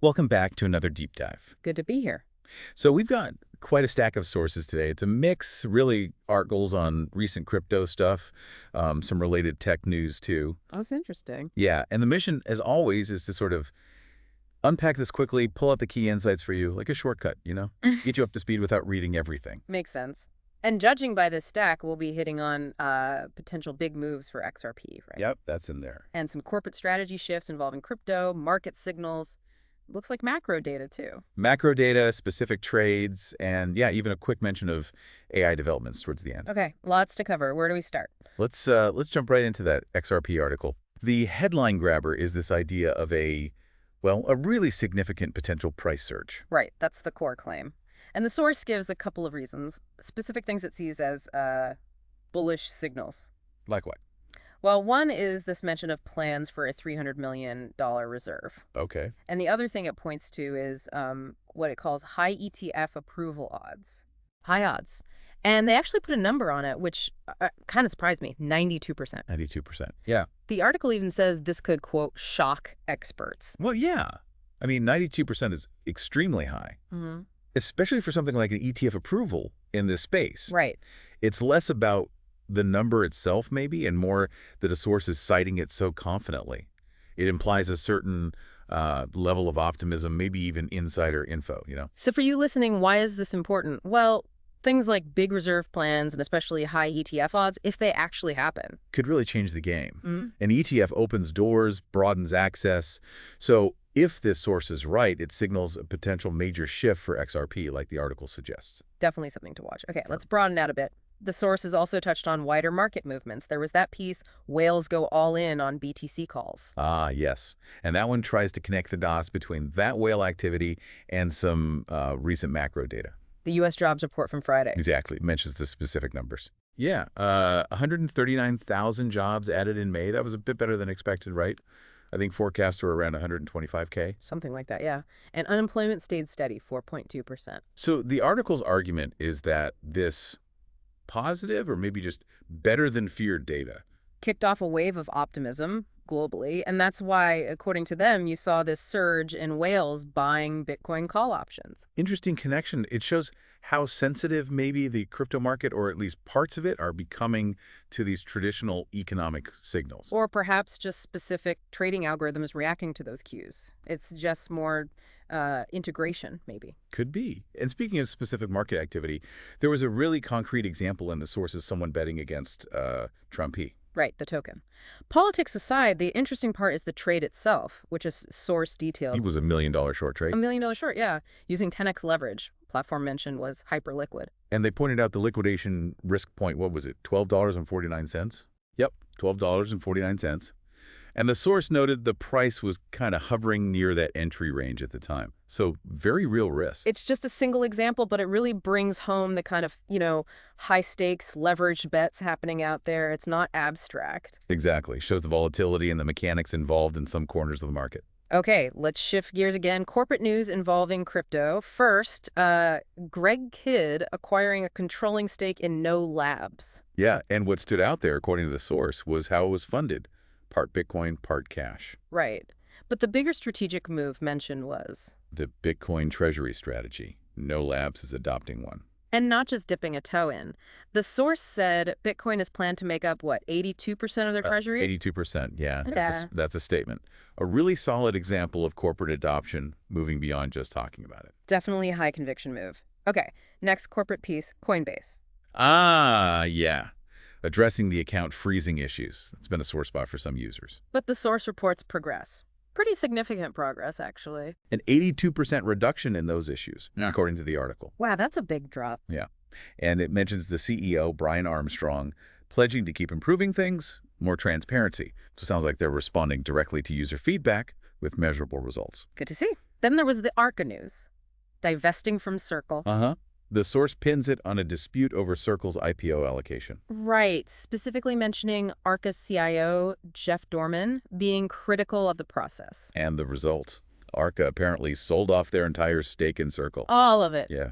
Welcome back to another deep dive. Good to be here. So we've got quite a stack of sources today. It's a mix, really, articles on recent crypto stuff, some related tech news too. Oh, that's interesting. Yeah, and the mission, as always, is to sort of unpack this quickly, pull out the key insights for you, like a shortcut, get you up to speed without reading everything. Makes sense. And judging by this stack, we'll be hitting on potential big moves for XRP, right? Yep, that's in there. And some corporate strategy shifts involving crypto, market signals. Looks like macro data, too. Macro data, specific trades, and yeah, even a quick mention of AI developments towards the end. Okay, lots to cover. Where do we start? Let's jump right into that XRP article. The headline grabber is this idea of a really significant potential price surge. Right, that's the core claim. And the source gives a couple of reasons, specific things it sees as bullish signals. Like what? Well, one is this mention of plans for a $300 million reserve. Okay. And the other thing it points to is what it calls high ETF approval odds. High odds. And they actually put a number on it, which kind of surprised me, 92%. 92%. Yeah. The article even says this could, quote, shock experts. Well, yeah. I mean, 92% is extremely high, especially for something like an ETF approval in this space. Right. It's less about the number itself, maybe, and more that a source is citing it so confidently. It implies a certain level of optimism, maybe even insider info. So for you listening, why is this important? Well, things like big reserve plans and especially high ETF odds, if they actually happen, could really change the game. An ETF opens doors, broadens access. So if this source is right, it signals a potential major shift for XRP, like the article suggests. Definitely something to watch. Okay, let's broaden out a bit. The source has also touched on wider market movements. There was that piece, whales go all in on BTC calls. Ah, yes. And that one tries to connect the dots between that whale activity and some recent macro data. The U.S. jobs report from Friday. Exactly. It mentions the specific numbers. Yeah, 139,000 jobs added in May. That was a bit better than expected, right? I think forecasts were around 125K. Something like that, yeah. And unemployment stayed steady, 4.2%. So the article's argument is that this positive or maybe just better than feared data kicked off a wave of optimism globally, and that's why, according to them, you saw this surge in whales buying Bitcoin call options. Interesting connection. It shows how sensitive maybe the crypto market, or at least parts of it, are becoming to these traditional economic signals. Or perhaps just specific trading algorithms reacting to those cues. It's just more integration, maybe. Could be. And speaking of specific market activity, there was a really concrete example in the sources, someone betting against Trumpy. Right, the token. Politics aside, the interesting part is the trade itself, which is source detailed. He was $1 million short trade. $1 million short, yeah. Using 10x leverage. Platform mentioned was hyperliquid. And they pointed out the liquidation risk point, what was it, $12.49? Yep, $12.49. And the source noted the price was kind of hovering near that entry range at the time. So very real risk. It's just a single example, but it really brings home the kind of, high stakes leveraged bets happening out there. It's not abstract. Exactly. Shows the volatility and the mechanics involved in some corners of the market. Okay, let's shift gears again. Corporate news involving crypto. First, Greg Kidd acquiring a controlling stake in No Labs. Yeah, and what stood out there, according to the source, was how it was funded. Part Bitcoin, part cash. Right. But the bigger strategic move mentioned was the Bitcoin treasury strategy. No Labs is adopting one. And not just dipping a toe in. The source said Bitcoin is planned to make up, 82% of their treasury? 82%, yeah. That's a statement. A really solid example of corporate adoption moving beyond just talking about it. Definitely a high conviction move. Okay, next corporate piece, Coinbase. Ah, yeah. Addressing the account freezing issues. It's been a sore spot for some users. But the source reports progress. Pretty significant progress, actually. An 82% reduction in those issues, according to the article. Wow, that's a big drop. Yeah. And it mentions the CEO, Brian Armstrong, pledging to keep improving things, more transparency. So it sounds like they're responding directly to user feedback with measurable results. Good to see. Then there was the Arca news. Divesting from Circle. The source pins it on a dispute over Circle's IPO allocation. Right, specifically mentioning Arca's CIO, Jeff Dorman, being critical of the process. And the result. Arca apparently sold off their entire stake in Circle. All of it. Yeah.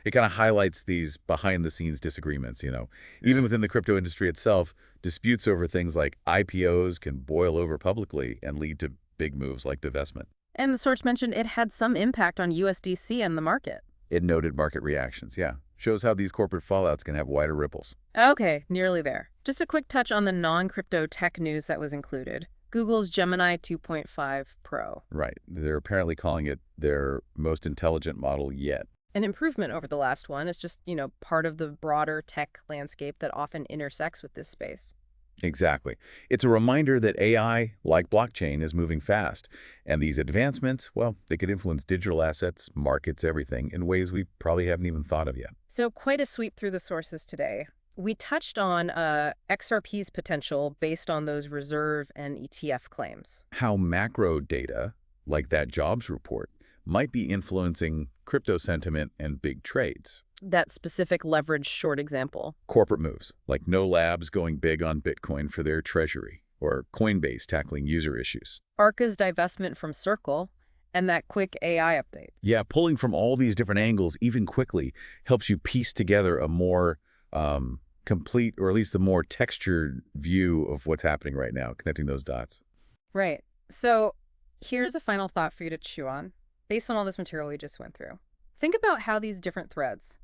It kind of highlights these behind-the-scenes disagreements, Even within the crypto industry itself, disputes over things like IPOs can boil over publicly and lead to big moves like divestment. And the source mentioned it had some impact on USDC and the market. It noted market reactions, yeah. Shows how these corporate fallouts can have wider ripples. Okay, nearly there. Just a quick touch on the non-crypto tech news that was included. Google's Gemini 2.5 Pro. Right. They're apparently calling it their most intelligent model yet. An improvement over the last one is just, part of the broader tech landscape that often intersects with this space. Exactly. It's a reminder that AI, like blockchain, is moving fast. And these advancements, well, they could influence digital assets, markets, everything, in ways we probably haven't even thought of yet. So quite a sweep through the sources today. We touched on XRP's potential based on those reserve and ETF claims. How macro data, like that jobs report, might be influencing crypto sentiment and big trades. That specific leverage short example. Corporate moves, like No Labs going big on Bitcoin for their treasury, or Coinbase tackling user issues. Arca's divestment from Circle, and that quick AI update. Yeah, pulling from all these different angles, even quickly, helps you piece together a more complete, or at least a more textured view of what's happening right now, connecting those dots. Right. So here's a final thought for you to chew on, based on all this material we just went through. Think about how these different threads,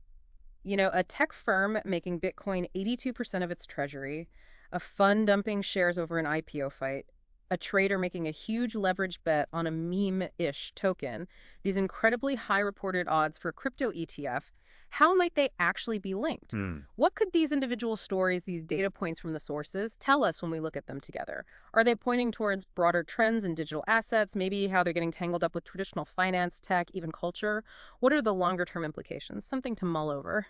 a tech firm making Bitcoin 82% of its treasury, a fund dumping shares over an IPO fight, a trader making a huge leverage bet on a meme-ish token, these incredibly high reported odds for a crypto ETF, how might they actually be linked? What could these individual stories, these data points from the sources, tell us when we look at them together? Are they pointing towards broader trends in digital assets, maybe how they're getting tangled up with traditional finance, tech, even culture? What are the longer-term implications? Something to mull over.